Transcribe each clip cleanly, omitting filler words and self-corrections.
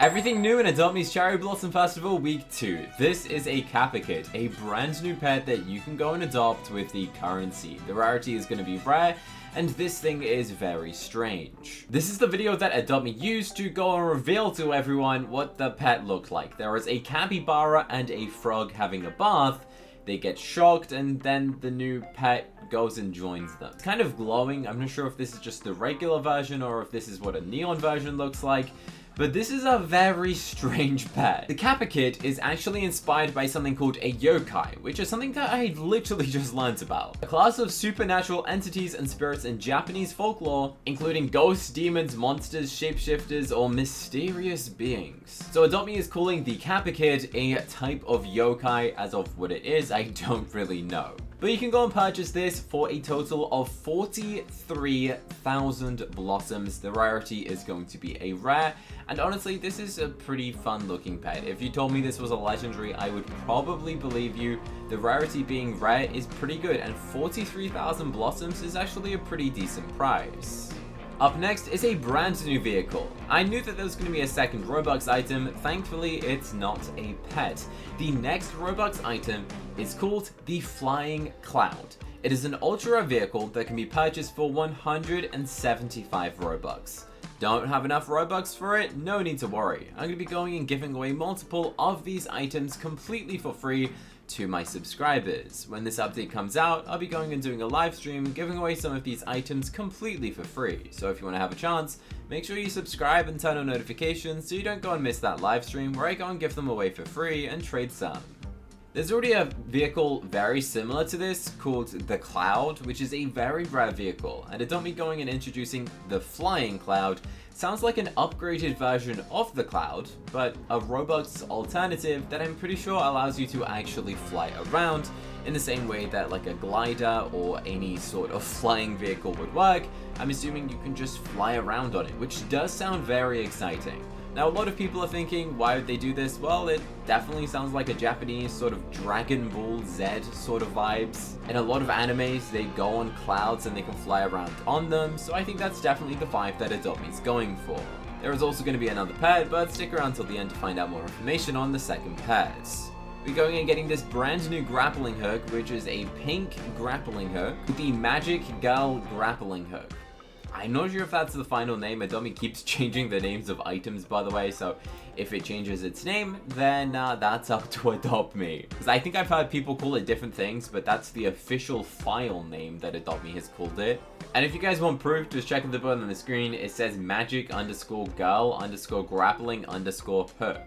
Everything new in Adopt Me's Cherry Blossom Festival Week 2. This is a Kappa kit, a brand new pet that you can go and adopt with the currency. The rarity is going to be rare, and this thing is very strange. This is the video that Adopt Me used to go and reveal to everyone what the pet looked like. There is a capybara and a frog having a bath. They get shocked, and then the new pet goes and joins them. It's kind of glowing. I'm not sure if this is just the regular version or if this is what a neon version looks like. But this is a very strange pet. The Kappa kit is actually inspired by something called a yokai, which is something that I literally just learned about. A class of supernatural entities and spirits in Japanese folklore, including ghosts, demons, monsters, shapeshifters, or mysterious beings. So Adopt Me is calling the Kappa kit a type of yokai. As of what it is, I don't really know. But you can go and purchase this for a total of 43,000 blossoms. The rarity is going to be a rare, and honestly, this is a pretty fun looking pet. If you told me this was a legendary, I would probably believe you. The rarity being rare is pretty good, and 43,000 blossoms is actually a pretty decent price. Up next is a brand new vehicle. I knew that there was going to be a second Robux item. Thankfully, it's not a pet. The next Robux item is called the Flying Cloud. It is an ultra rare vehicle that can be purchased for 175 Robux. Don't have enough Robux for it? No need to worry. I'm going to be going and giving away multiple of these items completely for free to my subscribers. When this update comes out, I'll be going and doing a live stream giving away some of these items completely for free. So if you want to have a chance, make sure you subscribe and turn on notifications so you don't go and miss that live stream where I go and give them away for free and trade some. There's already a vehicle very similar to this called the Cloud, which is a very rare vehicle, and Adopt Me going and introducing the Flying Cloud sounds like an upgraded version of the Cloud, but a Robux alternative that I'm pretty sure allows you to actually fly around in the same way that like a glider or any sort of flying vehicle would work. I'm assuming you can just fly around on it, which does sound very exciting. Now, a lot of people are thinking, why would they do this? Well, it definitely sounds like a Japanese sort of Dragon Ball Z sort of vibes. In a lot of animes, they go on clouds and they can fly around on them, so I think that's definitely the vibe that Adopt Me is going for. There is also going to be another pet, but stick around till the end to find out more information on the second pet. We're going and getting this brand new grappling hook, which is a pink grappling hook with the Magic Girl grappling hook. I'm not sure if that's the final name. Adopt Me keeps changing the names of items, by the way, so if it changes its name, then that's up to Adopt Me. Because I think I've heard people call it different things, but that's the official file name that Adopt Me has called it. And if you guys want proof, just check the button on the screen. It says magic_girl_grappling_hook.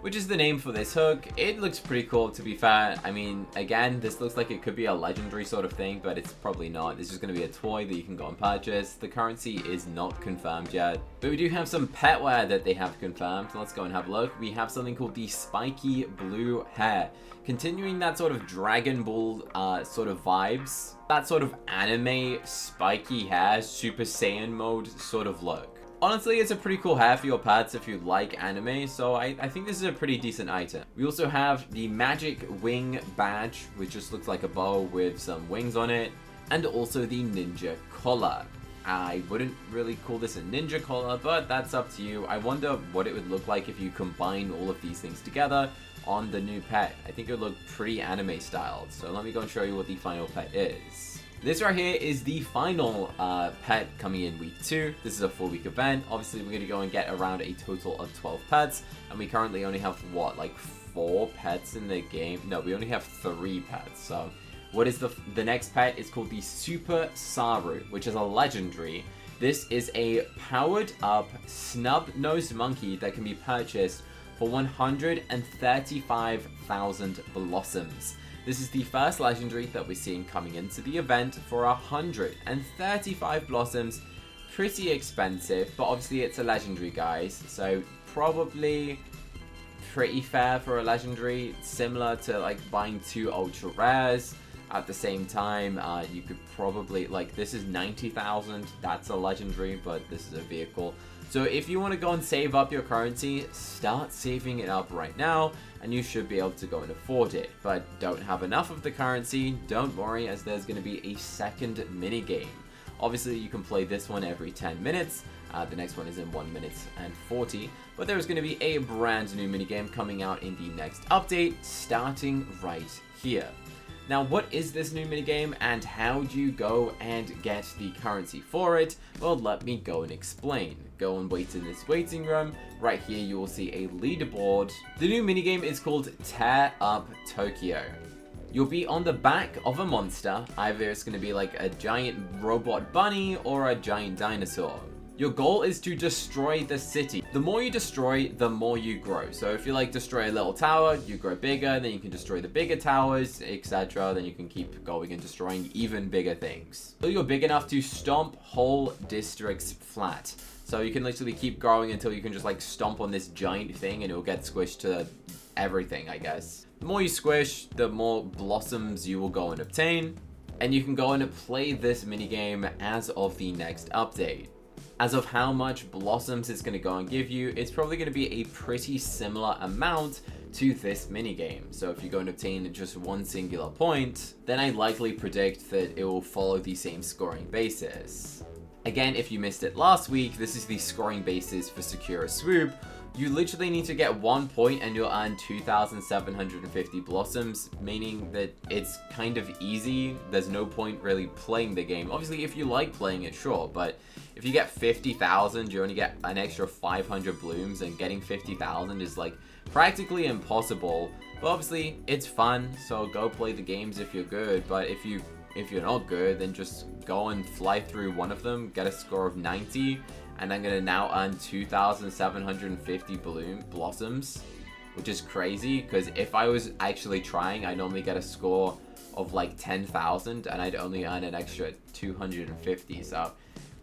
Which is the name for this hook. It looks pretty cool, to be fair. I mean, again, this looks like it could be a legendary sort of thing, but it's probably not. This is going to be a toy that you can go and purchase. The currency is not confirmed yet, but we do have some petware that they have confirmed. Let's go and have a look. We have something called the Spiky Blue Hair, continuing that sort of Dragon Ball sort of vibes. That sort of anime spiky hair, Super Saiyan mode sort of look. Honestly, it's a pretty cool hair for your pets if you like anime, so I think this is a pretty decent item. We also have the Magic Wing Badge, which just looks like a bow with some wings on it, and also the Ninja Collar. I wouldn't really call this a ninja collar, but that's up to you. I wonder what it would look like if you combine all of these things together on the new pet. I think it would look pretty anime styled, so let me go and show you what the final pet is. This right here is the final pet coming in week 2. This is a 4-week event. Obviously, we're going to go and get around a total of 12 pets. And we currently only have, what, like 4 pets in the game? No, we only have 3 pets. So, what is the next pet? It's called the Super Saru, which is a legendary. This is a powered up snub-nosed monkey that can be purchased for 135,000 blossoms. This is the first legendary that we're seeing coming into the event for 135 blossoms. Pretty expensive, but obviously it's a legendary, guys. So probably pretty fair for a legendary. Similar to like buying 2 ultra rares at the same time. You could probably, like, this is 90,000. That's a legendary, but this is a vehicle. So if you want to go and save up your currency, start saving it up right now, and you should be able to go and afford it. But don't have enough of the currency, don't worry, as there's going to be a second minigame. Obviously, you can play this one every 10 minutes, The next one is in 1 minute and 40. But there's going to be a brand new minigame coming out in the next update, starting right here. Now, what is this new minigame and how do you go and get the currency for it? Well, let me go and explain. Go and wait in this waiting room. Right here, you will see a leaderboard. The new minigame is called Tear Up Tokyo. You'll be on the back of a monster. Either it's going to be like a giant robot bunny or a giant dinosaur. Your goal is to destroy the city. The more you destroy, the more you grow. So if you like destroy a little tower, you grow bigger, then you can destroy the bigger towers, etc. Then you can keep going and destroying even bigger things. So you're big enough to stomp whole districts flat. So you can literally keep growing until you can just like stomp on this giant thing and it will get squished to everything, I guess. The more you squish, the more blossoms you will go and obtain. And you can go and play this minigame as of the next update. As of how much blossoms it's going to go and give you, it's probably going to be a pretty similar amount to this minigame. So if you go and obtain just one singular point, then I likely predict that it will follow the same scoring basis. Again, if you missed it last week, this is the scoring basis for Secure a Swoop. You literally need to get 1 point and you'll earn 2,750 blossoms, meaning that it's kind of easy. There's no point really playing the game. Obviously, if you like playing it, sure, but if you get 50,000, you only get an extra 500 blooms, and getting 50,000 is like practically impossible. But obviously, it's fun, so go play the games if you're good, but if you're not good, then just go and fly through one of them, get a score of 90, and I'm gonna now earn 2,750 blossoms, which is crazy, because if I was actually trying, I normally get a score of like 10,000, and I'd only earn an extra 250, so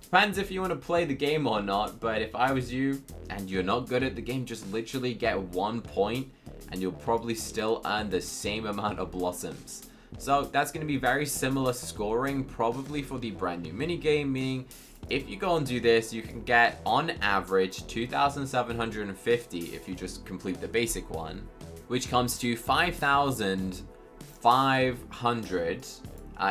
depends if you want to play the game or not. But if I was you, and you're not good at the game, just literally get 1 point, and you'll probably still earn the same amount of blossoms. So that's going to be very similar scoring, probably for the brand new minigame, meaning if you go and do this, you can get, on average, 2,750 if you just complete the basic one, which comes to 5,500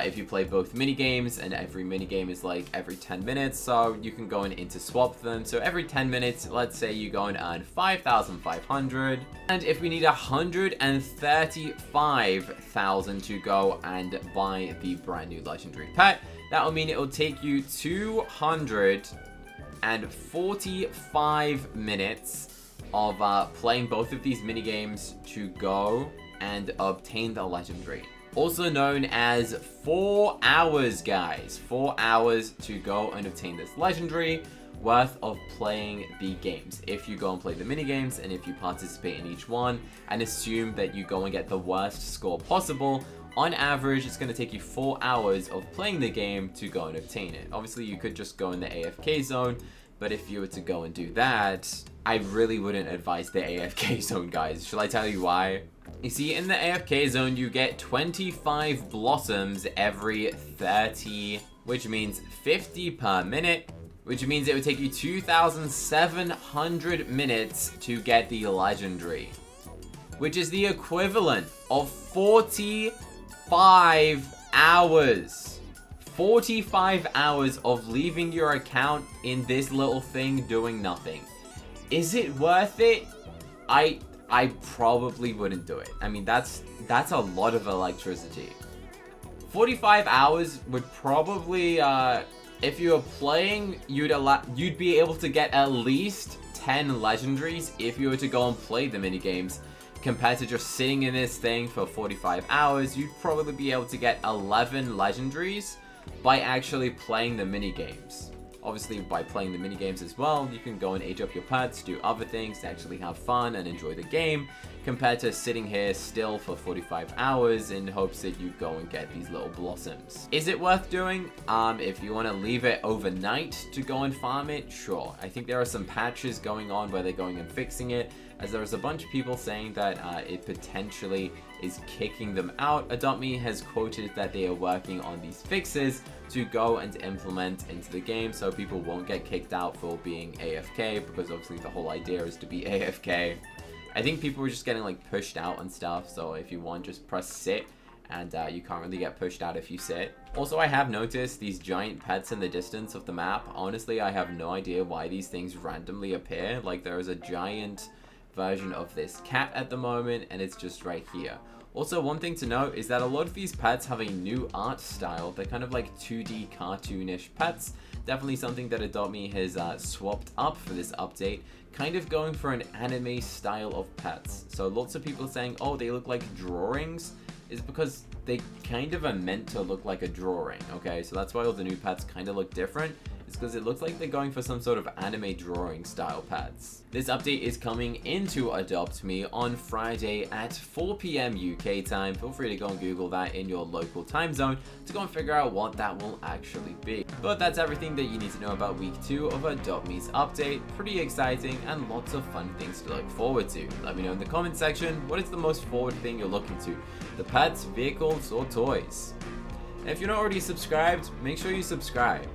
if you play both minigames, and every minigame is like every 10 minutes, so you can go and interswap them. So every 10 minutes, let's say you go and earn 5,500. And if we need 135,000 to go and buy the brand new legendary pet, that will mean it will take you 245 minutes of playing both of these minigames to go and obtain the legendary. Also known as 4 hours, guys. 4 hours to go and obtain this legendary worth of playing the games. If you go and play the minigames, and if you participate in each one, and assume that you go and get the worst score possible, on average, it's going to take you 4 hours of playing the game to go and obtain it. Obviously, you could just go in the AFK zone, but if you were to go and do that, I really wouldn't advise the AFK zone, guys. Shall I tell you why? You see, in the AFK zone, you get 25 blossoms every 30, which means 50 per minute, which means it would take you 2,700 minutes to get the legendary, which is the equivalent of 45 hours. 45 hours of leaving your account in this little thing doing nothing. Is it worth it? I probably wouldn't do it. I mean, that's a lot of electricity. 45 hours would probably, if you were playing, you'd be able to get at least 10 legendaries if you were to go and play the minigames. Compared to just sitting in this thing for 45 hours, you'd probably be able to get 11 legendaries by actually playing the minigames. Obviously, by playing the minigames as well, you can go and age up your pets, do other things to actually have fun and enjoy the game, compared to sitting here still for 45 hours in hopes that you go and get these little blossoms. Is it worth doing? If you want to leave it overnight to go and farm it, sure. I think there are some patches going on where they're going and fixing it, as there was a bunch of people saying that it potentially is kicking them out. Adopt.me has quoted that they are working on these fixes to go and implement into the game so people won't get kicked out for being AFK, because obviously the whole idea is to be AFK. I think people were just getting like pushed out and stuff, so if you want, just press sit and you can't really get pushed out if you sit. Also, I have noticed these giant pets in the distance of the map. Honestly, I have no idea why these things randomly appear. Like, there is a giant version of this cat at the moment, and it's just right here. Also, one thing to note is that a lot of these pets have a new art style. They're kind of like 2D cartoonish pets. Definitely something that Adopt.me has swapped up for this update, kind of going for an anime style of pets. So lots of people saying, oh, they look like drawings, is because they kind of are meant to look like a drawing, okay? So that's why all the new pets kind of look different. It's because it looks like they're going for some sort of anime drawing style pets. This update is coming into Adopt.me on Friday at 4 PM UK time. Feel free to go and Google that in your local time zone to go and figure out what that will actually be. But that's everything that you need to know about week 2 of Adopt.me's update. Pretty exciting and lots of fun things to look forward to. Let me know in the comment section, what is the most forward thing you're looking to? The pets, vehicles, or toys? And if you're not already subscribed, make sure you subscribe.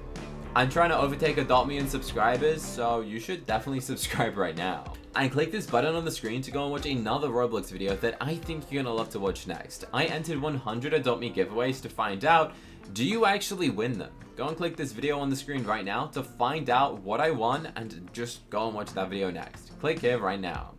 I'm trying to overtake Adopt.me in subscribers, so you should definitely subscribe right now. And click this button on the screen to go and watch another Roblox video that I think you're gonna love to watch next. I entered 100 Adopt.me giveaways to find out, do you actually win them? Go and click this video on the screen right now to find out what I won, and just go and watch that video next. Click here right now.